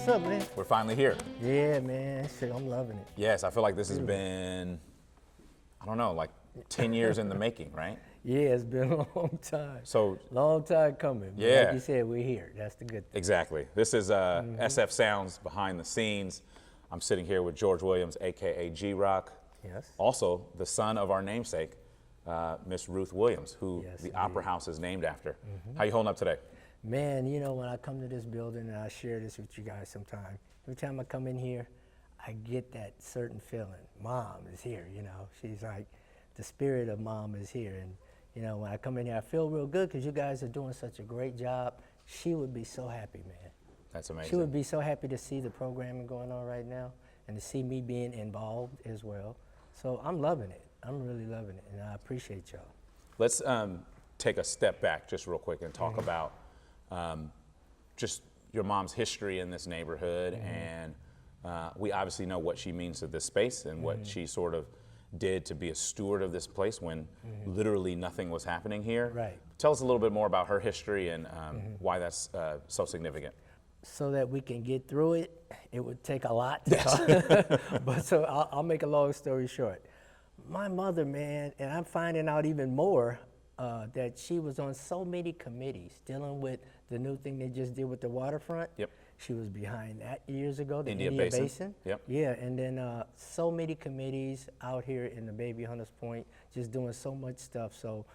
What's up, man? We're finally here. Yeah, man. Shit, I'm loving it. Yes, I feel like this has been, I don't know, like 10 years in the making, right? Yeah, it's been a long time. So, long time coming. But yeah. Like you said, we're here. That's the good thing. Exactly. This is SF Sounds Behind the Scenes. I'm sitting here with George Williams, AKA G-Rock. Yes. Also, the son of our namesake, Miss Ruth Williams, who Yes, the indeed. Opera House is named after. How you holding up today? Man, you know, when I come to this building, and I share this with you guys sometime, every time I come in here, I get that certain feeling. Mom is here, you know. She's like, the spirit of mom is here. And, you know, when I come in here, I feel real good because you guys are doing such a great job. She would be so happy, man. That's amazing. She would be so happy to see the programming going on right now and to see me being involved as well. So I'm loving it. I'm really loving it, and I appreciate y'all. Let's take a step back just real quick and talk about just your mom's history in this neighborhood. And we obviously know what she means to this space and what she sort of did to be a steward of this place when literally nothing was happening here. Right. Tell us a little bit more about her history and why that's so significant. So that we can get through it, it would take a lot to talk. But so I'll make a long story short. My mother, man, and I'm finding out even more that she was on so many committees dealing with the new thing they just did with the waterfront. Yep. She was behind that years ago, the India India Basin. Basin. Yep. Yeah, and then so many committees out here in the Bayview-Hunters Point, just doing so much stuff. So,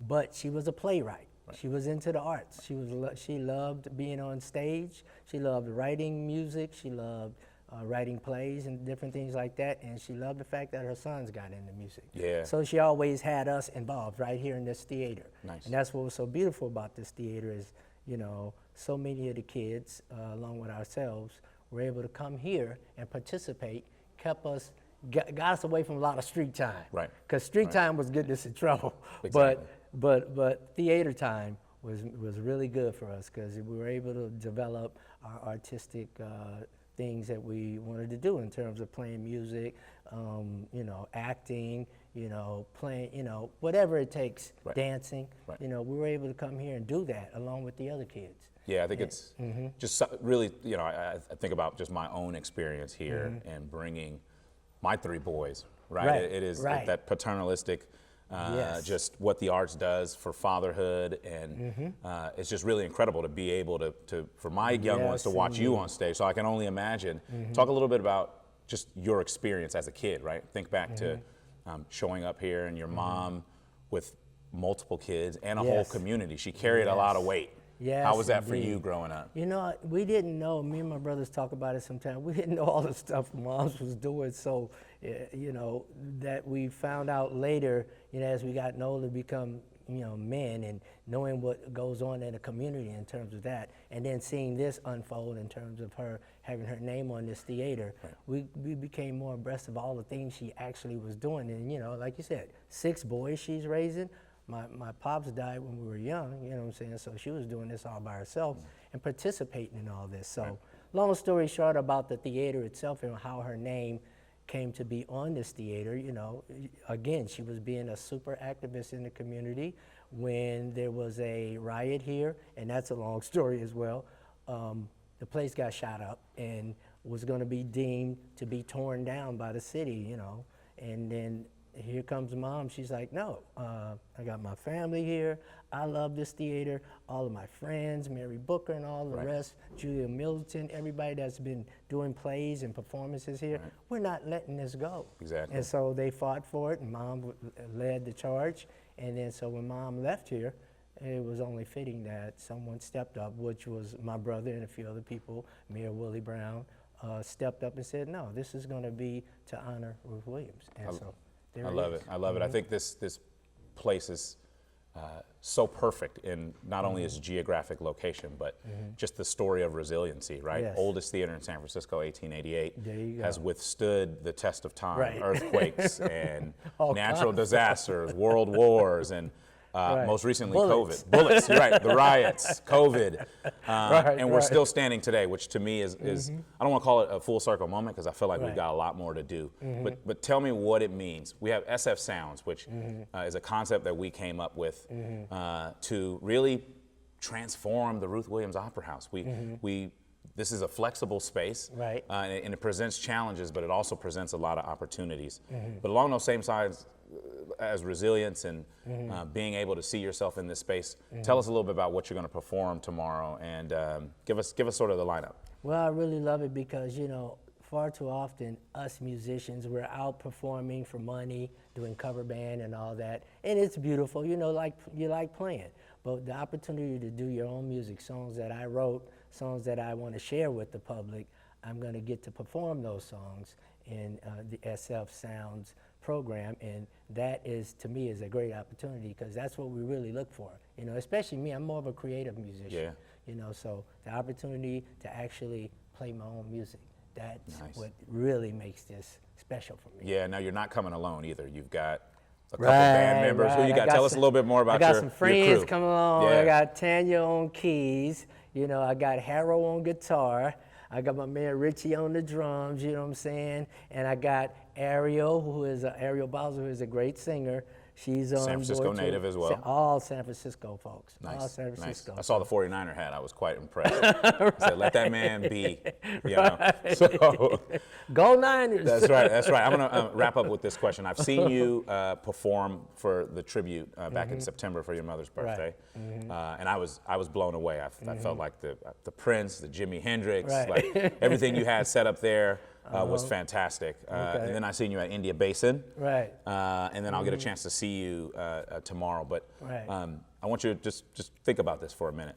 but she was a playwright. Right. She was into the arts. She loved being on stage. She loved writing music. She loved writing plays and different things like that. And she loved the fact that her sons got into music. Yeah. So she always had us involved right here in this theater. Nice. And that's what was so beautiful about this theater is, you know, so many of the kids, along with ourselves, were able to come here and participate, got us away from a lot of street time. Right. Because street time was getting us in trouble. Exactly. But theater time was really good for us because we were able to develop our artistic things that we wanted to do in terms of playing music, you know, acting, you know, playing, you know, whatever it takes, Right. dancing. Right. You know, we were able to come here and do that along with the other kids. Yeah, I think it's just really, you know, I think about just my own experience here and bringing my three boys, right? Right, It is right. that paternalistic, Yes. just what the arts does for fatherhood, and it's just really incredible to be able to for my young ones to Yes, watch you indeed. on stage. So I can only imagine. Talk a little bit about just your experience as a kid, right? Think back to showing up here and your mom with multiple kids and a whole Yes. community. She carried a lot of Yes. weight. Yes, How was that for indeed. you growing up? You know, we didn't know, me and my brothers talk about it sometimes, we didn't know all the stuff moms was doing, so, you know, that we found out later, you know, as we gotten older, become, you know, men and knowing what goes on in the community in terms of that, and then seeing this unfold in terms of her having her name on this theater, we became more abreast of all the things she actually was doing, and, you know, like you said, 6 boys she's raising. My pops died when we were young, you know what I'm saying? So she was doing this all by herself and participating in all this. So long story short about the theater itself and how her name came to be on this theater, you know, again, she was being a super activist in the community when there was a riot here, and that's a long story as well. The place got shot up and was gonna be deemed to be torn down by the city, you know, and then here comes mom. She's like, no, I got my family here. I love this theater. All of my friends, Mary Booker and all the rest, Julia Middleton, everybody that's been doing plays and performances here. We're not letting this go. Exactly. And so they fought for it, and mom led the charge. And then so when mom left here, it was only fitting that someone stepped up, which was my brother and a few other people, Mayor Willie Brown, stepped up and said, no, this is going to be to honor Ruth Williams. And so. I love it. I love it. I think this place is so perfect in not only its geographic location, but just the story of resiliency, right? Yes. Oldest theater in San Francisco, 1888, There you go. has withstood the test of time, Right. earthquakes and All natural kinds. disasters, world wars, and most recently Bullets. COVID. Bullets, you're right, the riots, COVID. And we're right. still standing today, which to me is I don't want to call it a full circle moment because I feel like we've Right. got a lot more to do. But tell me what it means. We have SF Sounds, which is a concept that we came up with to really transform the Ruth Williams Opera House. We this is a flexible space, Right. And it presents challenges, but it also presents a lot of opportunities. But along those same sides, as resilience and being able to see yourself in this space, tell us a little bit about what you're going to perform tomorrow, and give us sort of the lineup. Well, I really love it because, you know, far too often us musicians, we're out performing for money, doing cover band and all that, and it's beautiful, you know, like you like playing. But the opportunity to do your own music, songs that I wrote, songs that I want to share with the public, I'm going to get to perform those songs in the SF Sounds program, and that is, to me, is a great opportunity because that's what we really look for. You know, especially me, I'm more of a creative musician. Yeah. You know, so the opportunity to actually play my own music, that's Nice. what really makes this special for me. Yeah, now you're not coming alone either. You've got a couple Right, band members. Who right. you I got? Tell us a little bit more about I got your some your friends crew. coming along. Yeah. I got Tanya on keys. You know, I got Harrow on guitar. I got my man Richie on the drums, you know what I'm saying? And I got Ariel, Ariel Bowser, who is a great singer. She's on San Francisco board too. native as well. All San Francisco folks. Nice, All San nice. Francisco. I saw the 49er hat. I was quite impressed. I said, let that man be. You know? So, Go Niners. that's right. That's right. I'm going to wrap up with this question. I've seen you perform for the tribute back in September for your mother's birthday, and I was blown away. I felt like the Prince, the Jimi Hendrix, Right. like everything you had set up there was fantastic. And then I seen you at India Basin, Right. and then I'll get a chance to see you tomorrow. But Right. I want you to just think about this for a minute.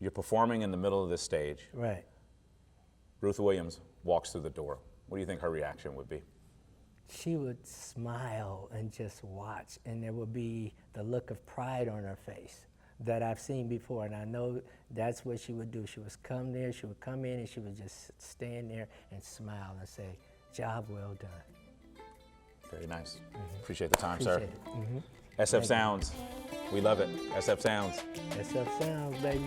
You're performing in the middle of this stage. Right. Ruth Williams walks through the door. What do you think her reaction would be? She would smile and just watch, and there would be the look of pride on her face that I've seen before, and I know that's what she would do. She would come there, she would come in, and she would just stand there and smile and say, "Job well done." Very nice. Appreciate the time, Appreciate sir. it. SF Sounds. We love it. SF Sounds. SF Sounds, baby.